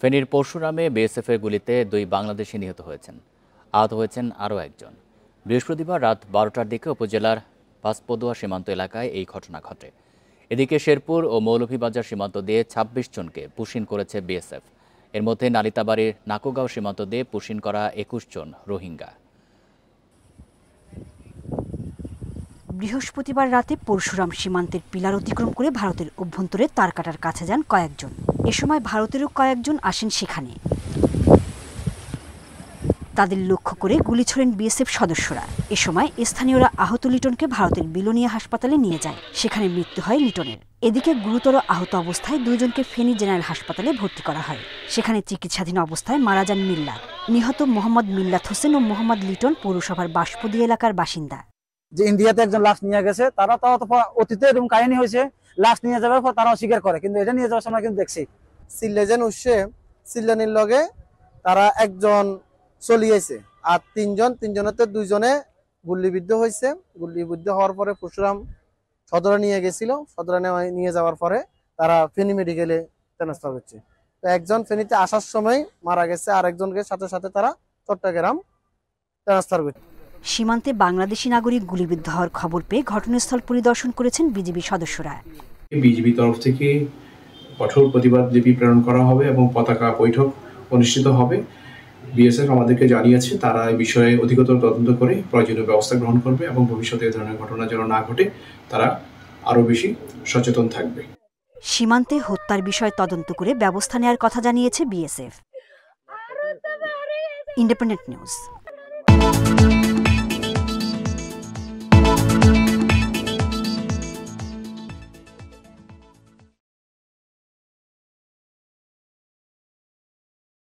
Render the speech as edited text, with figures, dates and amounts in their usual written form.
ফেনীর পরশুরামে বিএসএফের গুলিতে 2 বাংলাদেশি নিহত হয়েছেন। আহত হয়েছেন আরও একজন। বৃহস্পতিবার রাত 12টার দিকে উপজেলার পাঁচপদুয়া সীমান্ত এলাকায় এই ঘটনা ঘটে। এদিকে শেরপুর ও মৌলভীবাজার সীমান্ত দিয়ে 26 জনকে পুশিন করেছে বিএসএফ। এর মধ্যে নালিতাবাড়ির নাকুগাঁও সীমান্ত দিয়ে পুশিন করা 21 জন রোহিঙ্গা। বৃহস্পতিবার রাতে পরশুরাম সীমান্তের পিলার অতিক্রম করে ভারতের অভ্যন্তরে তারকাটার কাছে যান কয়েকজন। এ সময় ভারতেরও কয়েকজন আসেন সেখানে। তাদের লক্ষ্য করে গুলি ছোড়েন বিএসএফ সদস্যরা। এ সময় স্থানীয়রা আহত লিটনকে ভারতের বিলোনিয়া হাসপাতালে নিয়ে যায়। সেখানে মৃত্যু হয় লিটনের। এদিকে গুরুতর আহত অবস্থায় 2 জনকে ফেনী জেনারেল হাসপাতালে ভর্তি করা হয়। সেখানে চিকিৎসাধীন অবস্থায় মারা যান মিল্লাত। নিহত মোহাম্মদ মিল্লাত হোসেন ও মোহাম্মদ লিটন পৌরসভার বাঁশপদি এলাকার বাসিন্দা। যে ইন্ডিয়াতে একজন লাশ নিয়ে গেছে, তারা তো অতীতে এরকম কাহিনী হয়েছে, লাশ নিয়ে যাওয়ার পর তারা অস্বীকার করে, কিন্তু এটা নিয়ে যাওয়ার সময় কিন্তু দেখছি সিল্লেজেন উৎসে সিল্লানির লগে তারা একজন চলিয়েছে, আর তিনজনেতে 2 জনে গুলিবিদ্ধ হয়েছে। গুলিবিদ্ধ হওয়ার পরে পরশুরাম সদরে নিয়ে গেছিল। সদরে নিয়ে যাওয়ার পরে তারা ফেনী মেডিকেলে ট্রান্সফার করছে। তো একজন ফেনীতে আসার সময় মারা গেছে, আর একজনকে সাথে সাথে তারা চট্টগ্রাম ট্রান্সফার করছে। সীমান্তে বাংলাদেশি নাগরিক গুলিবিদ্ধ হওয়ার খবর পেয়ে ঘটনাস্থল পরিদর্শন করেছেন বিজিবি সদস্যরা। বিজিবি তরফ থেকে কঠোর প্রতিবাদ লিপি প্রেরণ করা হবে এবং পতাকা বৈঠক অনুষ্ঠিত হবে। বিএসএফ আমাদেরকে জানিয়েছে তারা এই বিষয়ে অধিকতর তদন্ত করে প্রয়োজনীয় ব্যবস্থা গ্রহণ করবে এবং ভবিষ্যতে এই ধরনের ঘটনা যেন না ঘটে তারা আরও বেশি সচেতন থাকবে। সীমান্তে হত্যার বিষয় তদন্ত করে ব্যবস্থা নেওয়ার কথা জানিয়েছে বিএসএফ। Independent news.